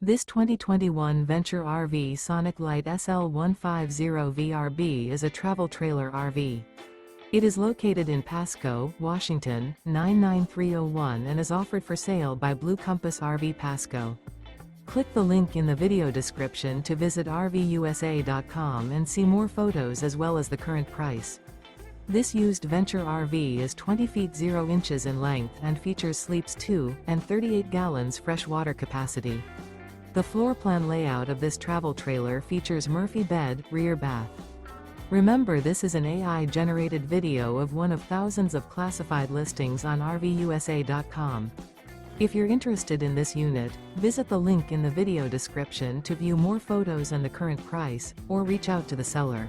This 2021 Venture RV Sonic Lite SL150VRB is a travel trailer RV. It is located in Pasco, Washington, 99301 and is offered for sale by Blue Compass RV Pasco. Click the link in the video description to visit RVUSA.com and see more photos as well as the current price. This used Venture RV is 20 feet 0 inches in length and features sleeps 2 and 38 gallons fresh water capacity. The floor plan layout of this travel trailer features Murphy bed, rear bath. Remember, this is an AI-generated video of one of thousands of classified listings on RVUSA.com. If you're interested in this unit, visit the link in the video description to view more photos and the current price, or reach out to the seller.